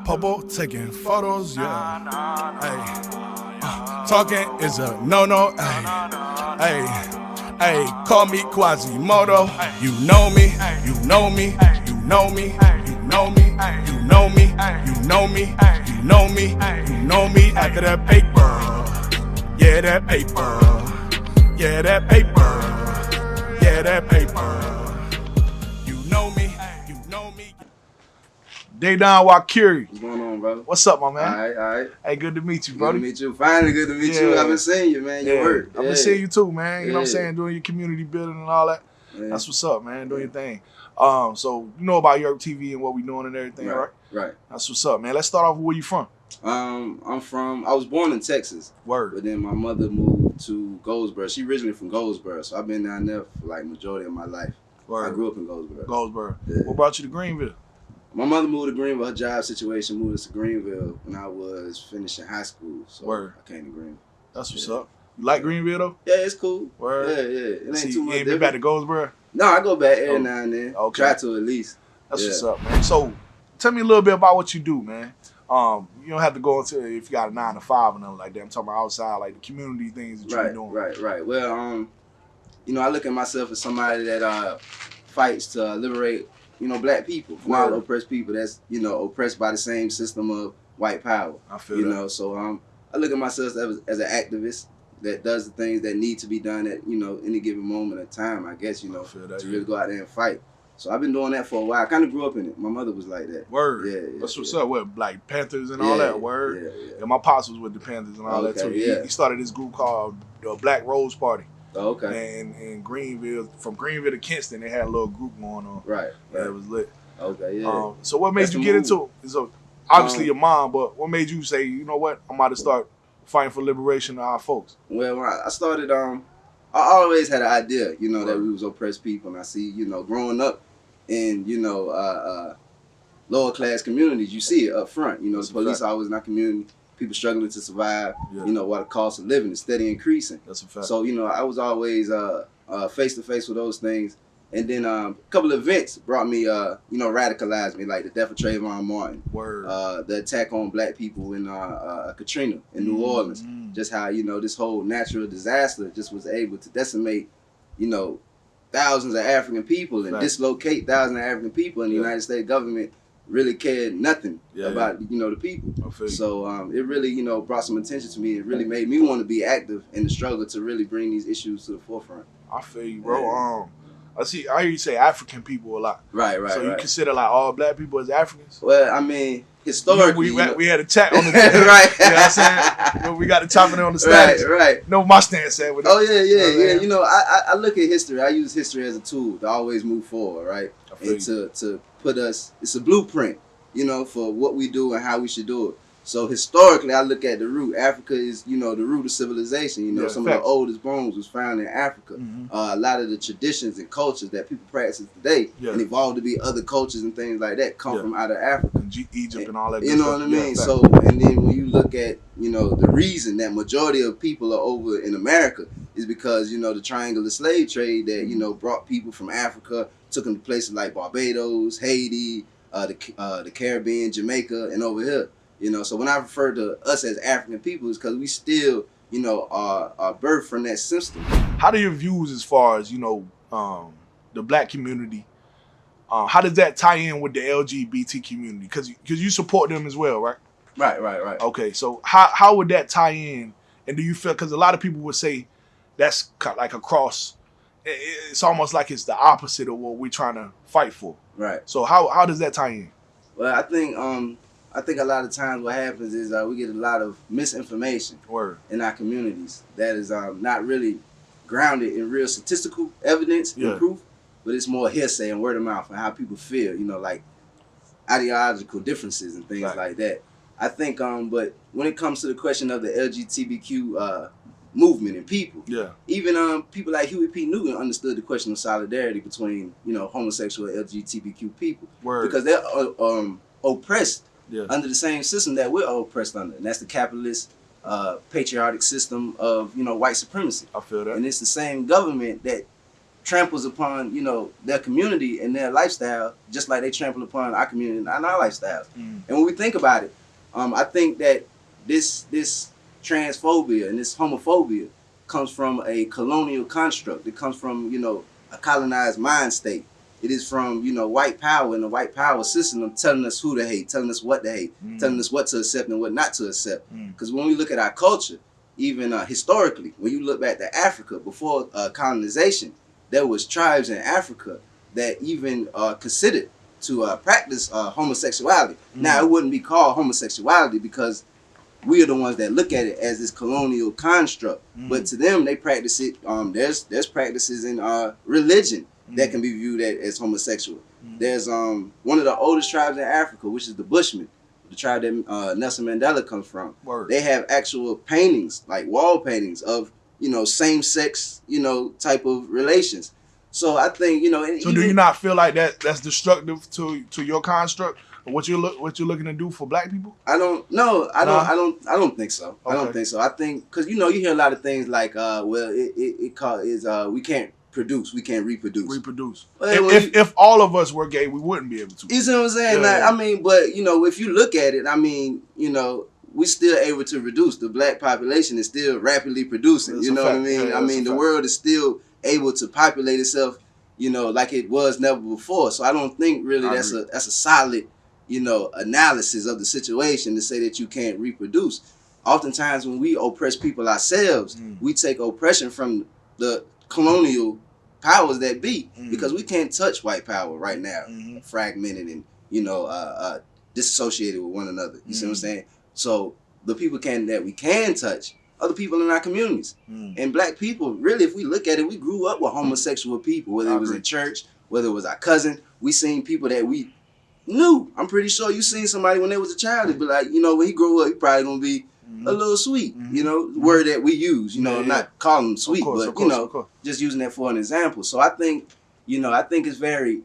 Popo taking photos, yeah. Talking is a no-no, hey, call me Quasimodo. You know me, you know me, you know me, you know me, you know me, you know me, you know me, you know me. After that paper, yeah, that paper, yeah, that paper, yeah, that paper. You know me, you know me. Dedan Waciuri. What's going on, brother? What's up, my man? All right. Hey, good to meet you, brother. Good to meet you. Finally, good to meet you. I've been seeing you, man. Your work. I've been seeing you too, man. You know what I'm saying? Doing your community building and all that. Yeah. That's what's up, man. Doing your thing. So you know about YurpTV and what we doing and everything, right? Right. That's what's up, man. Let's start off with where you from. I was born in Texas. Word. But then my mother moved to Goldsboro. She originally from Goldsboro, so I've been down there for like majority of my life. Word. I grew up in Goldsboro. Goldsboro. Yeah. What brought you to Greenville? My mother moved to Greenville. Her job situation moved us to Greenville when I was finishing high school. So Word. I came to Greenville. That's what's up. You like Greenville though? Yeah, it's cool. Word. Yeah. It ain't too much. You ain't been back to Goldsboro? No, I go back every now and then. Okay. Try to at least. That's what's up, man. So tell me a little bit about what you do, man. You don't have to go into if you got a 9 to 5 or nothing like that. I'm talking about outside, like the community things that you be doing. Right. Well, I look at myself as somebody that fights to liberate, black people, not oppressed people that's, oppressed by the same system of white power. I feel that. So I look at myself as an activist that does the things that need to be done at, any given moment of time, I guess, to really go out there and fight. So I've been doing that for a while. I kind of grew up in it. My mother was like that. Word. Yeah. That's what's up. What, like Panthers and all that? Word. Yeah. My pops was with the Panthers and all that too. He started this group called the Black Rose Party. Oh, okay. And in Greenville, from Greenville to Kinston, they had a little group going on. Right. It was lit. Okay, yeah. So what made you get into it? So obviously your mom, but what made you say, you know what, I'm about to start fighting for liberation of our folks? Well, when I started, I always had an idea, that we was oppressed people. And I see, growing up in, lower class communities, you see it up front. The police always in our community, people struggling to survive, while the cost of living is steady increasing. That's a fact. So, I was always face to face with those things. And then a couple of events brought me, radicalized me, like the death of Trayvon Martin. Word. The attack on black people in Katrina in New Orleans. Just how, this whole natural disaster just was able to decimate, thousands of African people and dislocate thousands of African people, and the United States government really cared nothing about the people. So it really brought some attention to me. It really made me want to be active in the struggle to really bring these issues to the forefront. I feel you, bro. I hear you say African people a lot. Right. So you consider like all black people as Africans? Well, I mean, historically, we had a chat on the right. You know what I'm saying? We got to chop it on the status. Right. Know my stance at with it. Oh yeah. I look at history. I use history as a tool to always move forward, right? And to put us, it's a blueprint, for what we do and how we should do it. So historically, I look at the root. Africa is, the root of civilization. Some of the oldest bones was found in Africa. A lot of the traditions and cultures that people practice today and evolved to be other cultures and things like that come from out of Africa. Egypt and all that. You know what I mean? So, and then when you look at, the reason that majority of people are over in America is because, the triangular slave trade that, brought people from Africa, took them to places like Barbados, Haiti, the Caribbean, Jamaica, and over here. So when I refer to us as African people, it's because we still, are birthed from that system. How do your views as far as, the black community, how does that tie in with the LGBT community? Because you support them as well, right? Right. Okay, so how would that tie in? And do you feel, because a lot of people would say that's like a cross, it's almost like it's the opposite of what we're trying to fight for. Right. So how does that tie in? Well, I think a lot of times what happens is we get a lot of misinformation in our communities that is not really grounded in real statistical evidence and proof, but it's more hearsay and word of mouth and how people feel, like ideological differences and things like that. I think, but when it comes to the question of the LGBTQ movement and people, even people like Huey P. Newton understood the question of solidarity between, homosexual and LGBTQ people because they're oppressed under the same system that we're oppressed under, and that's the capitalist, patriotic system of white supremacy. I feel that, and it's the same government that tramples upon, you know, their community and their lifestyle, just like they trample upon our community and our lifestyles. And when we think about it, I think that this transphobia and this homophobia comes from a colonial construct. It comes from, you know, a colonized mind state. It is from, you know, white power and the white power system telling us who to hate, telling us what to hate, telling us what to accept and what not to accept. Because when we look at our culture, even historically, when you look back to Africa before colonization, there was tribes in Africa that even considered to practice homosexuality. Now, it wouldn't be called homosexuality because we are the ones that look at it as this colonial construct. But to them, they practice it. There's practices in religion that can be viewed as homosexual. There's one of the oldest tribes in Africa, which is the Bushmen, the tribe that Nelson Mandela comes from. They have actual paintings, like wall paintings of, you know, same-sex, you know, type of relations. So I think, you know. So do you not feel like that's destructive to your construct, or what you're looking to do for black people? I don't think so. Okay. I don't think so. I think because, you know, you hear a lot of things like, well, we can't produce, we can't reproduce. Well, if all of us were gay, we wouldn't be able to. You see what I'm saying? Yeah. Like, I mean, but, you know, if you look at it, I mean, you know, we're still able to reduce. The black population is still rapidly producing. That's, you know what I mean? Yeah, I mean, the world is still able to populate itself, you know, like it was never before. So I don't think really that's a solid, you know, analysis of the situation to say that you can't reproduce. Oftentimes when we oppress people ourselves, we take oppression from the colonial powers that be, because we can't touch white power right now, fragmented and, you know, disassociated with one another. You see what I'm saying? So the people that we can touch are the people in our communities. And black people, really, if we look at it, we grew up with homosexual people, whether it was in church, whether it was our cousin. We seen people that we knew. I'm pretty sure you seen somebody when they was a child and be like, you know, when he grow up, he probably gonna be a little sweet, you know, the word that we use, you know, not calling them sweet, but, you know, just using that for an example. So I think, you know, I think it's very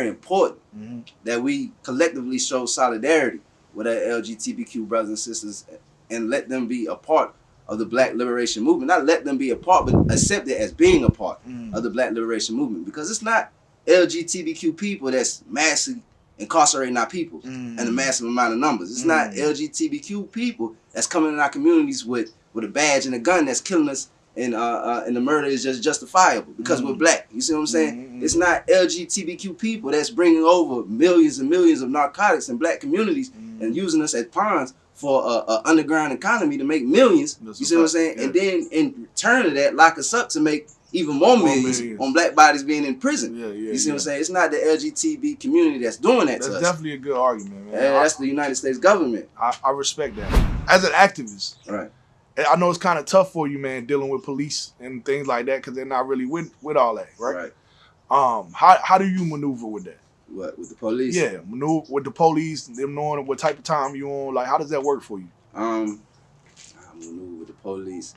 important that we collectively show solidarity with our LGBTQ brothers and sisters and let them be a part of the Black Liberation Movement. Not let them be a part, but accept it as being a part of the Black Liberation Movement. Because it's not LGBTQ people that's massively incarcerating our people in a massive amount of numbers. It's not LGBTQ people that's coming in our communities with a badge and a gun that's killing us, and the murder is just justifiable because we're black. You see what I'm saying? It's not LGBTQ people that's bringing over millions and millions of narcotics in black communities and using us as pawns for an underground economy to make millions. You see what I'm saying? Yeah. And then in return to that, lock us up to make even more millions on black bodies being in prison. You see what I'm saying? It's not the LGBT community that's doing that to us. That's definitely a good argument, man. That's the United States government. I respect that. As an activist, right? I know it's kind of tough for you, man, dealing with police and things like that because they're not really with all that, right? How do you maneuver with that? What, with the police? Yeah, maneuver with the police, them knowing what type of time you on. Like, how does that work for you? I maneuver with the police.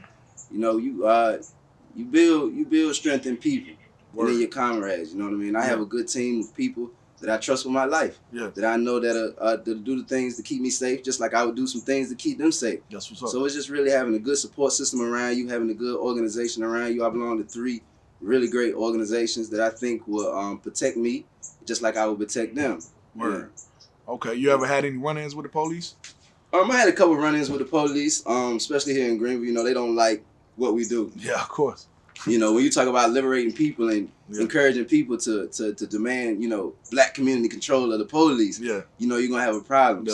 You know, you build strength in people and in your comrades. You know what I mean? I have a good team of people that I trust with my life. That I know that do the things to keep me safe, just like I would do some things to keep them safe. That's what's up. So it's just really having a good support system around you, having a good organization around you. I belong to 3 really great organizations that I think will protect me, just like I would protect them. Okay, you ever had any run-ins with the police? I had a couple run-ins with the police, especially here in Greenville. You know, they don't like what we do. Yeah, of course. You know, when you talk about liberating people and encouraging people to demand, you know, black community control of the police, you know, you're going to have a problem.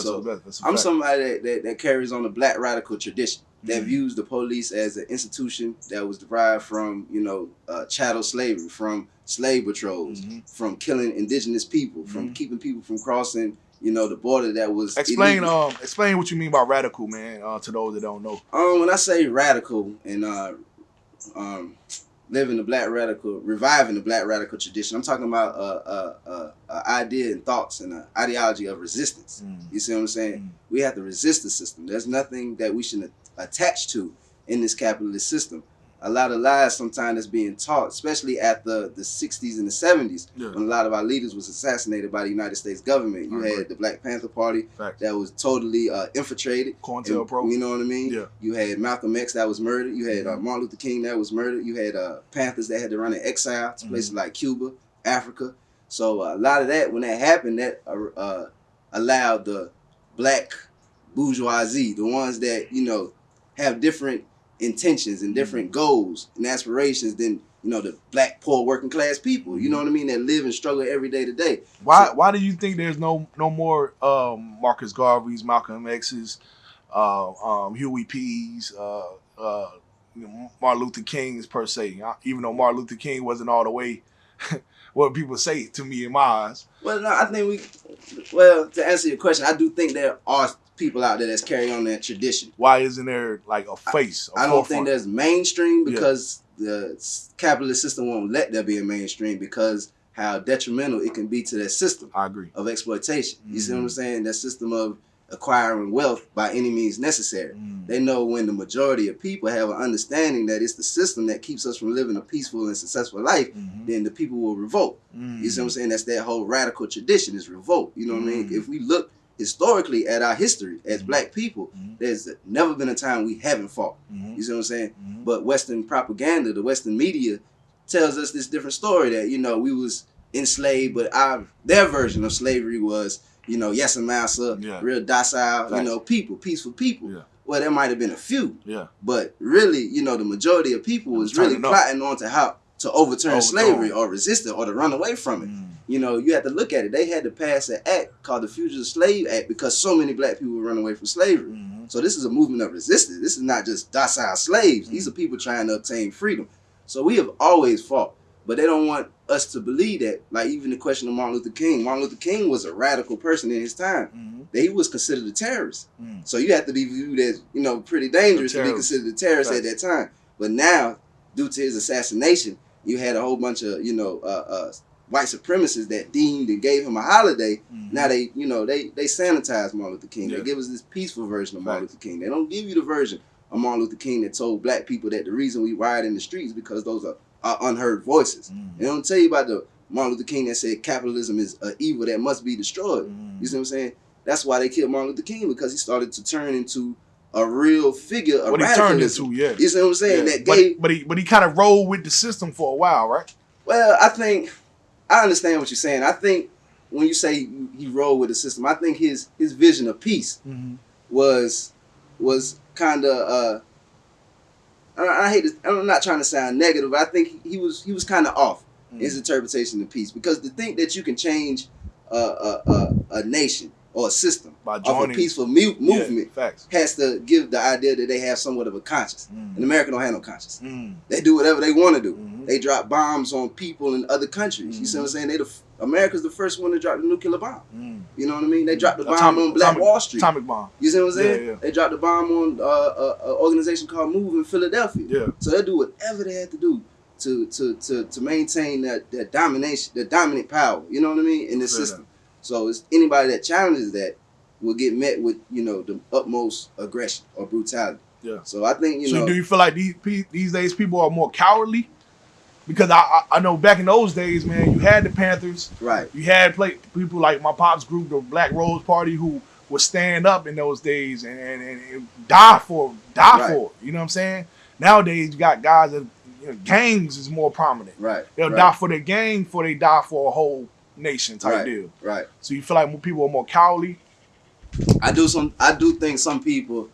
I'm somebody that carries on the black radical tradition, that views the police as an institution that was derived from, you know, chattel slavery, from slave patrols, from killing indigenous people, from keeping people from crossing, you know, the border that was explain what you mean by radical, man, to those that don't know. When I say radical and reviving the black radical tradition, I'm talking about an idea and thoughts and an ideology of resistance. You see what I'm saying? We have to resist the system. There's nothing that we should attach to in this capitalist system. a lot of lies sometimes that's being taught, especially after the 60s and the 70s, when a lot of our leaders was assassinated by the United States government. You had the Black Panther Party that was totally infiltrated. COINTELPRO. You know what I mean? Yeah. You had Malcolm X that was murdered. You had Martin Luther King that was murdered. You had Panthers that had to run in exile to places like Cuba, Africa. So a lot of that, when that happened, that allowed the black bourgeoisie, the ones that, you know, have different intentions and different goals and aspirations than, you know, the black poor working class people, you know what I mean, that live and struggle every day to day. Why do you think there's no more Marcus Garvey's, Malcolm X's, Huey P's, Martin Luther King's per se? Even though Martin Luther King wasn't all the way what people say to me in my eyes. Well, no, I think to answer your question, I do think there are people out there that's carrying on that tradition. Why isn't there like a face? I don't think there's mainstream because the capitalist system won't let there be a mainstream because how detrimental it can be to that system. I agree. Of exploitation. You see what I'm saying? That system of acquiring wealth by any means necessary. They know when the majority of people have an understanding that it's the system that keeps us from living a peaceful and successful life, then the people will revolt. You see what I'm saying? That's that whole radical tradition is revolt. You know what I mean? If we look historically at our history as black people, there's never been a time we haven't fought. You see what I'm saying? But Western propaganda, the Western media tells us this different story that, you know, we was enslaved, but their version of slavery was, you know, yes and massa, real docile, you know, people, peaceful people. Well, there might have been a few, but really, you know, the majority of people was really plotting on to how to overturn slavery or resist it or to run away from it. You know, you have to look at it. They had to pass an act called the Fugitive Slave Act because so many black people were running away from slavery. So this is a movement of resistance. This is not just docile slaves. These are people trying to obtain freedom. So we have always fought, but they don't want us to believe that. Like even the question of Martin Luther King. Martin Luther King was a radical person in his time. He was considered a terrorist. So you have to be viewed as, you know, pretty dangerous to be considered a terrorist at that time. But now, due to his assassination, you had a whole bunch of, you know, white supremacists that deemed and gave him a holiday. Now they, you know, they sanitized Martin Luther King. They give us this peaceful version of Martin Luther King. They don't give you the version of Martin Luther King that told black people that the reason we riot in the streets because those are unheard voices. They don't tell you about the Martin Luther King that said capitalism is an evil that must be destroyed. You see what I'm saying? That's why they killed Martin Luther King, because he started to turn into a real figure of what he turned into, You see what I'm saying? That gave, but he kind of rolled with the system for a while, right? Well, I understand what you're saying. I think when you say he rolled with the system, I think his vision of peace was kind of I'm not trying to sound negative, but I think he was kind of off in his interpretation of peace, because to think that you can change a nation or a system of a peaceful movement has to give the idea that they have somewhat of a conscience. And America don't have no conscience. They do whatever they want to do. They drop bombs on people in other countries. You see what I'm saying? America's the first one to drop the nuclear bomb. You know what I mean? They dropped the bomb on Black Wall Street. Atomic bomb. You see what I'm saying? They dropped the bomb on an organization called MOVE in Philadelphia. So they do whatever they had to do to maintain that domination, the dominant power. You know what I mean? In this system. So it's anybody that challenges that will get met with, you know, the utmost aggression or brutality. So I think, you know. So do you feel like these days people are more cowardly? Because I know back in those days, man, you had the Panthers. You had people like my pop's group, the Black Rose Party, who would stand up in those days and die for it. You know what I'm saying? Nowadays, you got guys that, you know, gangs is more prominent. They'll die for their gang before they die for a whole nation type deal. So you feel like more people are more cowardly? I do think some people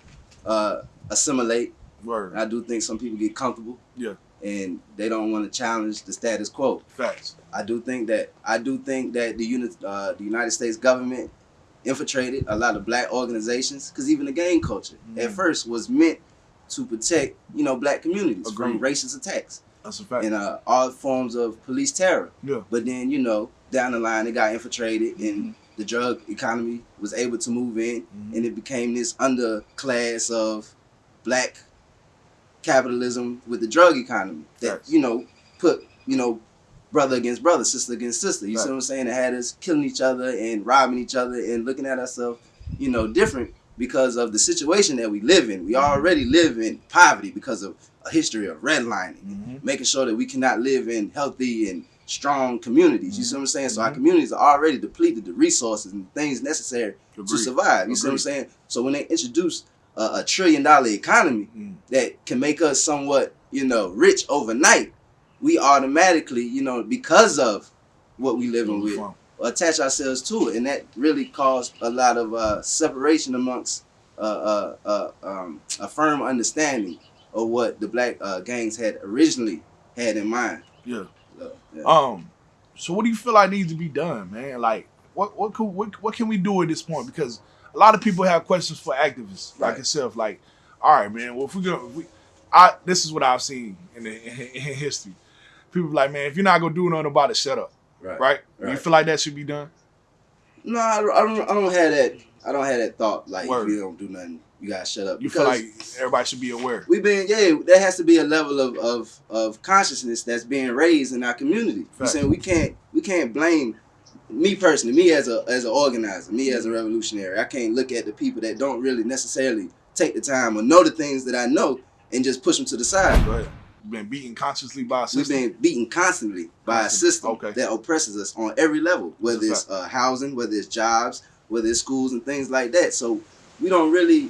assimilate. I do think some people get comfortable. And they don't want to challenge the status quo. I do think that the United States government infiltrated a lot of black organizations, because even the gang culture at first was meant to protect, you know, black communities from racist attacks. That's a fact. And all forms of police terror. But then, you know, down the line it got infiltrated and the drug economy was able to move in, and it became this underclass of black capitalism with the drug economy that, you know, put, you know, brother against brother, sister against sister. You see what I'm saying? It had us killing each other and robbing each other and looking at ourselves, you know, different because of the situation that we live in. We already live in poverty because of a history of redlining, making sure that we cannot live in healthy and strong communities. You see what I'm saying? So our communities are already depleted the resources and things necessary to survive. You see what I'm saying? So when they introduce a $1 trillion economy that can make us somewhat, rich overnight, we automatically, because of what we living with, attach ourselves to it, and that really caused a lot of separation amongst a firm understanding of what the black gangs had originally had in mind. Yeah. So what do you feel like needs to be done, man? Like, what can we do at this point? Because a lot of people have questions for activists like yourself. Like, all right, man. Well, this is what I've seen in history. People like, man, if you're not gonna do nothing about it, shut up. Right? You feel like that should be done? No, I don't have that. I don't have that thought. Like, if you don't do nothing, you gotta shut up. You feel like everybody should be aware. There has to be a level of consciousness that's being raised in our community. You saying we can't blame me personally, me as an organizer, me as a revolutionary. I can't look at the people that don't really necessarily take the time or know the things that I know and just push them to the side. Right. We've been beaten constantly by a system. We've been beaten constantly by a system that oppresses us on every level, whether it's housing, whether it's jobs, whether it's schools and things like that. So we don't really,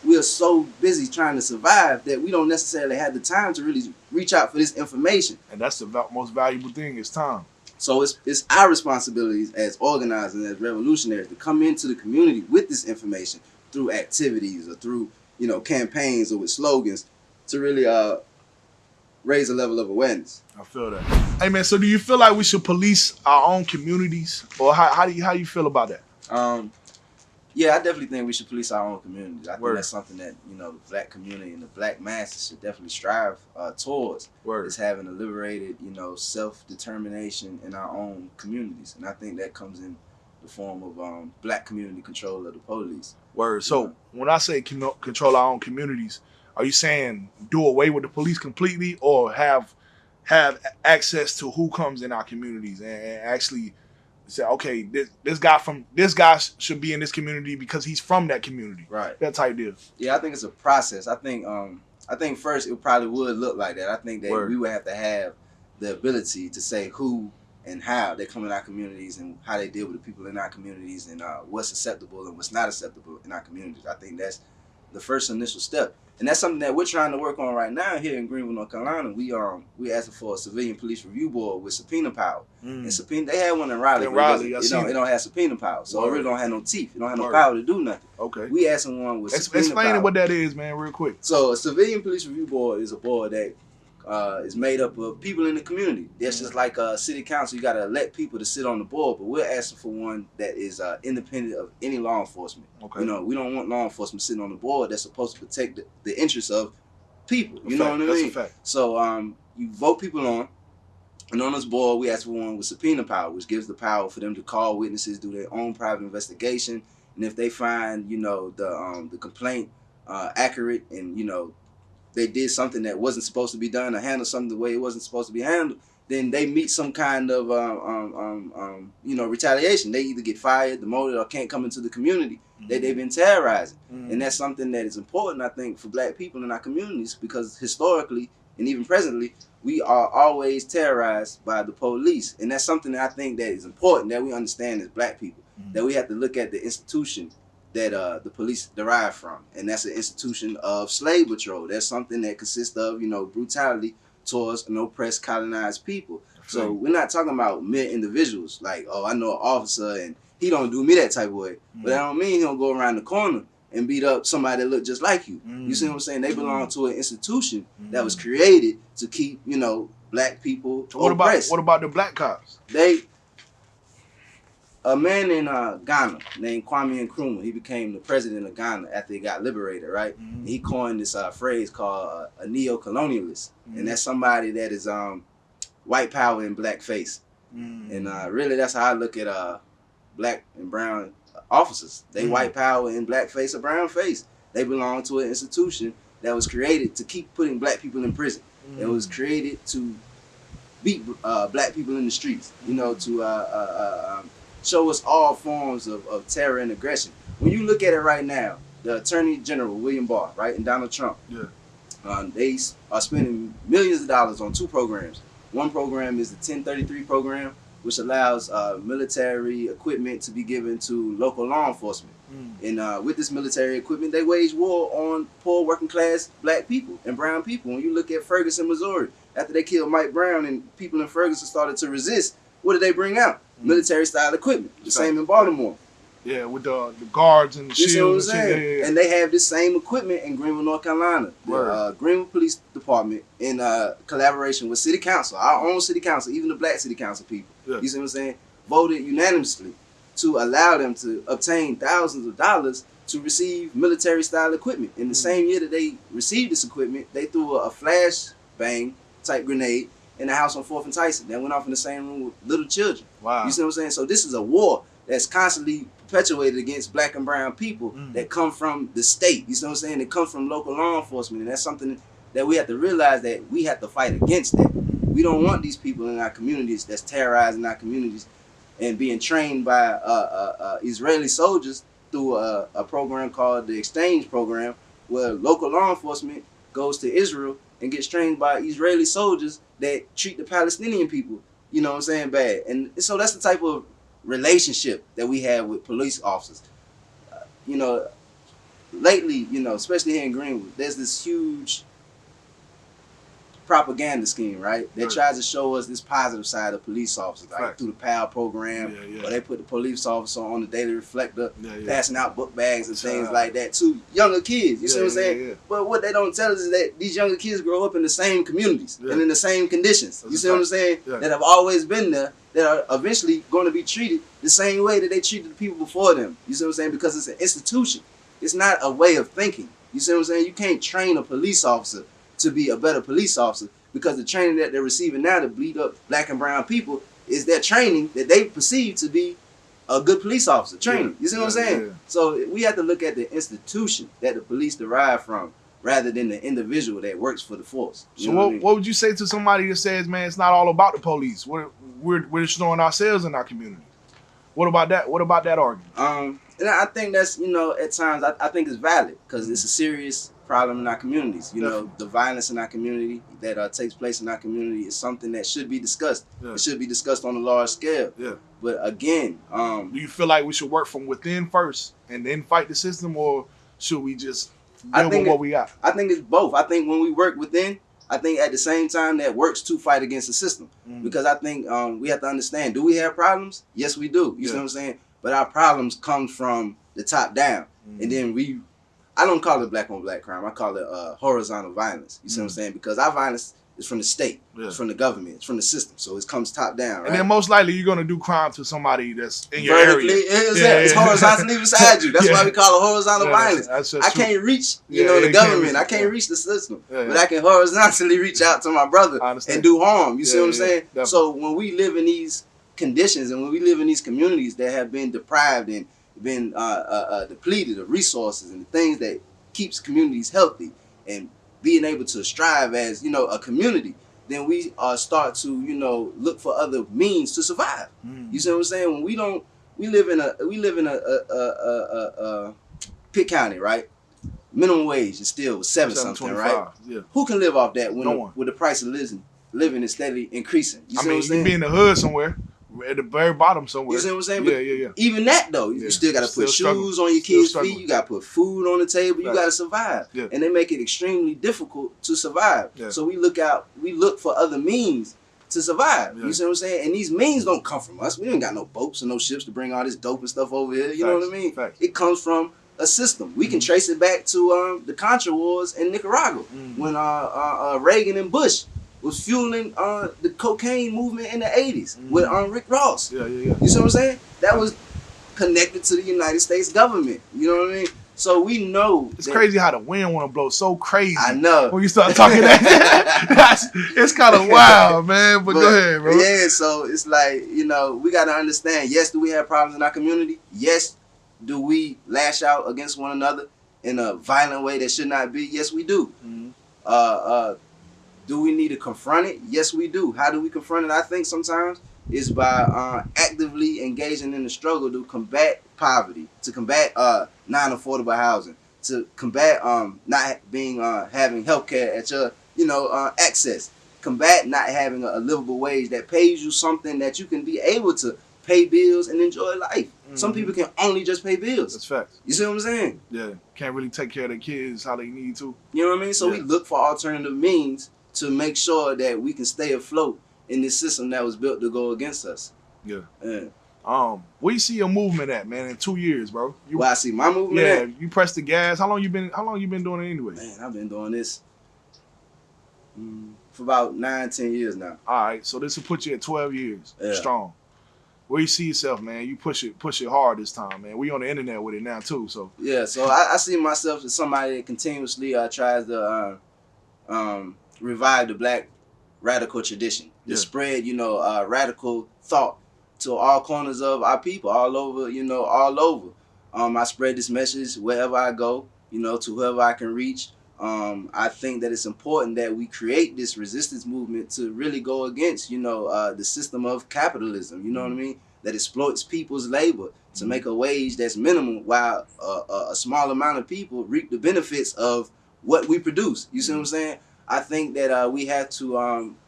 we are so busy trying to survive that we don't necessarily have the time to really reach out for this information. And that's the most valuable thing is time. So it's our responsibilities as organizers and as revolutionaries to come into the community with this information through activities or through, campaigns or with slogans to really raise a level of awareness. I feel that. Hey man, so do you feel like we should police our own communities, or how do you feel about that? Yeah, I definitely think we should police our own communities. I think that's something that the black community and the black masses should definitely strive towards. Is having a liberated, self-determination in our own communities, and I think that comes in the form of black community control of the police. So when I say control our own communities, are you saying do away with the police completely, or have access to who comes in our communities and actually say, okay, this guy should be in this community because he's from that community, right? That type deal. Yeah, I think it's a process. I think first it probably would look like that. I think that we would have to have the ability to say who and how they come in our communities and how they deal with the people in our communities and what's acceptable and what's not acceptable in our communities. I think that's the first initial step. And that's something that we're trying to work on right now here in Greenville, North Carolina. We asking for a civilian police review board with subpoena power. And they had one in Raleigh. It don't have subpoena power, so it really don't have no teeth. It don't have no power to do nothing. Okay. We asking one with subpoena power. Explain what that is, man, real quick. So a civilian police review board is a board that is made up of people in the community. That's just like a city council. You got to elect people to sit on the board, but we're asking for one that is independent of any law enforcement. Okay. We don't want law enforcement sitting on the board that's supposed to protect the interests of people. You know what I mean? So you vote people on, and on this board we ask for one with subpoena power, which gives the power for them to call witnesses, do their own private investigation, and if they find the complaint accurate and they did something that wasn't supposed to be done or handled something the way it wasn't supposed to be handled, then they meet some kind of retaliation. They either get fired, demoted, or can't come into the community that they've been terrorizing. And that's something that is important, I think, for black people in our communities, because historically and even presently, we are always terrorized by the police. And that's something that I think that is important that we understand as black people, that we have to look at the institution that the police derive from, and that's an institution of slave patrol. That's something that consists of brutality towards an oppressed, colonized people. So we're not talking about mere individuals like, oh, I know an officer and he don't do me that type of way, but that don't mean he don't go around the corner and beat up somebody that look just like you. You see what I'm saying? They belong to an institution that was created to keep black people oppressed. What about the black cops? A man in Ghana named Kwame Nkrumah, he became the president of Ghana after he got liberated, right? And he coined this phrase called a neo-colonialist. And that's somebody that is white power in black face. And really that's how I look at black and brown officers. They white power in black face or brown face. They belong to an institution that was created to keep putting black people in prison. It was created to beat black people in the streets, to show us all forms of terror and aggression. When you look at it right now, the Attorney General, William Barr, right, and Donald Trump, Yeah. They are spending millions of dollars on 2 programs. One program is the 1033 program, which allows military equipment to be given to local law enforcement. And with this military equipment, they wage war on poor working class black people and brown people. When you look at Ferguson, Missouri, after they killed Mike Brown and people in Ferguson started to resist, what did they bring out? Military style equipment. The same in Baltimore. Yeah, with the guards and the shields. You see what I'm saying? Yeah. And they have this same equipment in Greenville, North Carolina. The Greenville Police Department, in collaboration with City Council, our own City Council, even the Black City Council people, you see what I'm saying, voted unanimously to allow them to obtain thousands of dollars to receive military style equipment. In the same year that they received this equipment, they threw a flash bang type grenade in the house on 4th and Tyson that went off in the same room with little children. Wow. You see what I'm saying? So this is a war that's constantly perpetuated against black and brown people that come from the state. You see what I'm saying? That come from local law enforcement. And that's something that we have to realize, that we have to fight against that. We don't want these people in our communities that's terrorizing our communities and being trained by Israeli soldiers through a program called the Exchange Program, where local law enforcement goes to Israel and gets trained by Israeli soldiers that treat the Palestinian people, you know what I'm saying, bad. And so that's the type of relationship that we have with police officers. You know, lately, you know, especially here in Greenwood, there's this huge propaganda scheme, right? That tries to show us this positive side of police officers, like through the PAL program, where they put the police officer on the Daily Reflector, passing out book bags and things like that to younger kids. You see what I'm saying? But what they don't tell us is that these younger kids grow up in the same communities and in the same conditions. You see what I'm saying? That have always been there, that are eventually going to be treated the same way that they treated the people before them. You see what I'm saying? Because it's an institution. It's not a way of thinking. You see what I'm saying? You can't train a police officer to be a better police officer, because the training that they're receiving now to bleed up black and brown people is their training that they perceive to be a good police officer training. You see what I'm saying? So we have to look at the institution that the police derive from, rather than the individual that works for the force. So what would you say to somebody that says, man, it's not all about the police? We're destroying ourselves in our community. What about that? What about that argument? And I think that's, you know, at times I think it's valid, because it's a serious problem in our communities. You know, the violence in our community that takes place in our community is something that should be discussed. It should be discussed on a large scale. But again, do you feel like we should work from within first and then fight the system, or should we just deal with what we got? I think it's both. I think when we work within, I think at the same time that works to fight against the system. Because I think we have to understand, do we have problems? Yes, we do. You see what I'm saying? But our problems come from the top down. And then I don't call it black on black crime. I call it horizontal violence. You see what I'm saying? Because our violence is from the state. It's from the government. It's from the system. So it comes top down, right? And then most likely you're going to do crime to somebody that's in your area. It's horizontally beside you. That's why we call it horizontal violence. I can't reach, the government. I can't reach the system. But I can horizontally reach out to my brother and do harm. You see what I'm saying? Definitely. So when we live in these conditions and when we live in these communities that have been deprived and been depleted of resources and the things that keeps communities healthy and being able to strive as, you know, a community, then we start to, you know, look for other means to survive. You see what I'm saying? When we live in a Pitt County, right? Minimum wage is still 7 something, right? Who can live off that when with the price of living is steadily increasing? You see what I'm saying? You be in the hood somewhere, at the very bottom somewhere. You see what I'm saying? But even that though, you still got to put shoes on your kids' feet. You got to put food on the table. You got to survive, and they make it extremely difficult to survive. So we look for other means to survive. You see what I'm saying? And these means don't come from us. We ain't got no boats and no ships to bring all this dope and stuff over here. You know what I mean? It comes from a system. We can trace it back to the Contra Wars in Nicaragua when Reagan and Bush was fueling the cocaine movement in the 80s with Rick Ross. You see what I'm saying? That was connected to the United States government. You know what I mean? So we know. It's crazy how the wind want to blow so crazy. I know. When you start talking that, it's kind of wild, man. But go ahead, bro. Yeah, so it's like, you know, we got to understand, yes, do we have problems in our community? Yes. Do we lash out against one another in a violent way that should not be? Yes, we do. Do we need to confront it? Yes, we do. How do we confront it? I think sometimes is by actively engaging in the struggle to combat poverty, to combat non-affordable housing, to combat not being having healthcare at your access. Combat not having a livable wage that pays you something that you can be able to pay bills and enjoy life. Some people can only just pay bills. That's facts. You see what I'm saying? Yeah, can't really take care of their kids how they need to. You know what I mean? So we look for alternative means to make sure that we can stay afloat in this system that was built to go against us. Yeah. Where you see your movement at, man, in 2 years, bro? Where I see my movement at? You press the gas. How long you been doing it anyway? Man, I've been doing this for about 9-10 years now. All right, so this will put you at 12 years strong. Where you see yourself, man? You push it hard this time, man. We on the internet with it now too, so. Yeah, so I see myself as somebody that continuously tries to revive the black radical tradition, to spread, radical thought to all corners of our people, all over, all over. I spread this message wherever I go, to whoever I can reach. I think that it's important that we create this resistance movement to really go against, the system of capitalism, you know what I mean, that exploits people's labor to make a wage that's minimal while a small amount of people reap the benefits of what we produce. You see what I'm saying? I think that we have to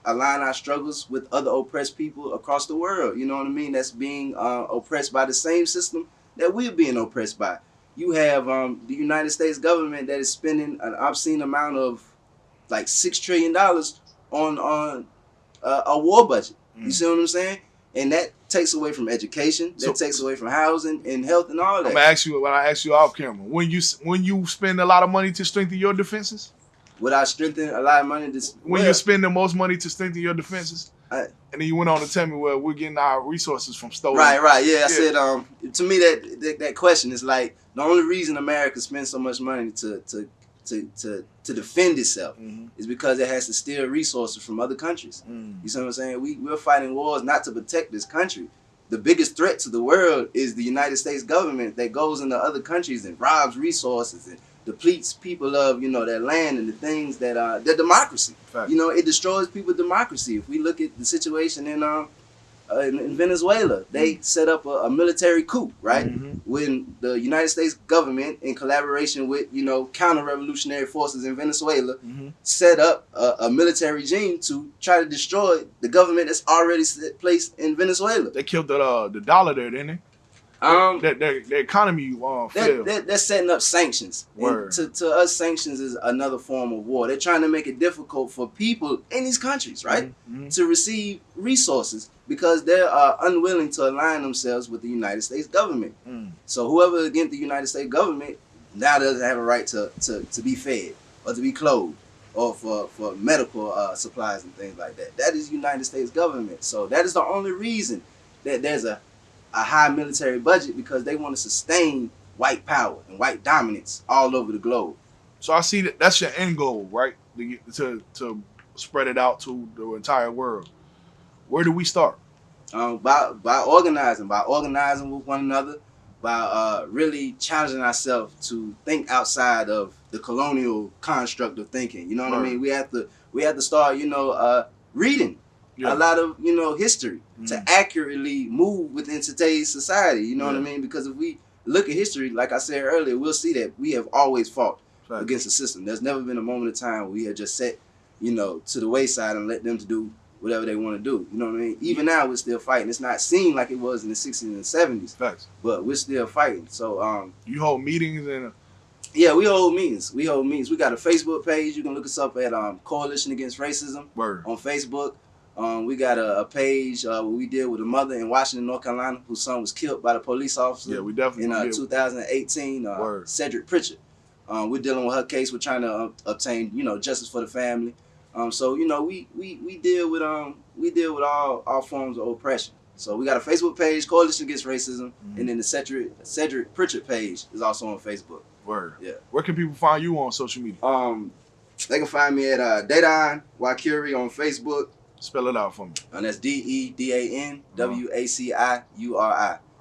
align our struggles with other oppressed people across the world, you know what I mean, that's being oppressed by the same system that we're being oppressed by. You have the United States government that is spending an obscene amount of like $6 trillion on a war budget. You see what I'm saying? And that takes away from education, that takes away from housing and health and all that. I'm gonna ask you when I ask you off camera. When you spend a lot of money to strengthen your defenses? Would I strengthen a lot of money to when you spend the most money to strengthen your defenses? And then you went on to tell me, well, we're getting our resources from stolen. Right. Yeah, I said, to me that question is like the only reason America spends so much money to defend itself is because it has to steal resources from other countries. You see what I'm saying? We're fighting wars not to protect this country. The biggest threat to the world is the United States government that goes into other countries and robs resources and depletes people of, their land and the things that their democracy. Fact. It destroys people's democracy. If we look at the situation in Venezuela, they set up a military coup, right? When the United States government, in collaboration with, counter-revolutionary forces in Venezuela, set up a military regime to try to destroy the government that's already placed in Venezuela. They killed the dollar there, didn't they? Their economy failed. They're setting up sanctions. To us, sanctions is another form of war. They're trying to make it difficult for people in these countries, right, to receive resources because they're unwilling to align themselves with the United States government. So whoever against the United States government now doesn't have a right to be fed or to be clothed or for medical supplies and things like that. That is United States government. So that is the only reason that there's a high military budget, because they want to sustain white power and white dominance all over the globe. So I see that's your end goal, right? To spread it out to the entire world. Where do we start? By organizing with one another, by really challenging ourselves to think outside of the colonial construct of thinking. You know what I mean? We have to start, reading a lot of history to accurately move within today's society. You know what I mean? Because if we look at history, like I said earlier, we'll see that we have always fought against the system. There's never been a moment of time where we have just set to the wayside and let them to do whatever they want to do. You know what I mean? Even now we're still fighting. It's not seen like it was in the 60s and 70s, but we're still fighting. So you hold meetings and yeah, we hold meetings. We got a Facebook page. You can look us up at Coalition Against Racism on Facebook. We got a page where we deal with a mother in Washington, North Carolina, whose son was killed by the police officer. Yeah, we definitely in 2018. Cedric Pritchard. We're dealing with her case. We're trying to obtain justice for the family. So we deal with all forms of oppression. So we got a Facebook page, Coalition Against Racism, and then the Cedric Pritchard page is also on Facebook. Yeah. Where can people find you on social media? They can find me at Dedan Waciuri on Facebook. Spell it out for me. And that's DEDAN WACIURI. All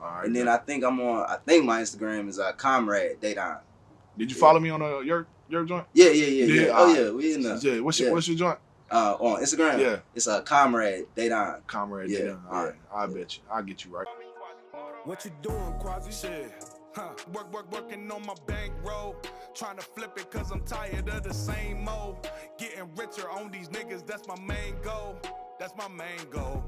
right. And then I think my Instagram is Comrade Dedan. Did you follow me on your joint? Yeah. Oh yeah, we in there. Yeah. What's your joint? On Instagram. Yeah. It's Comrade Dedan. Comrade Dedan. All right. I bet you. I'll get you right. What you doing, Quasi? Shit. Working on my bankroll. Trying to flip it cause I'm tired of the same old. Getting richer on these niggas, that's my main goal. That's my main goal.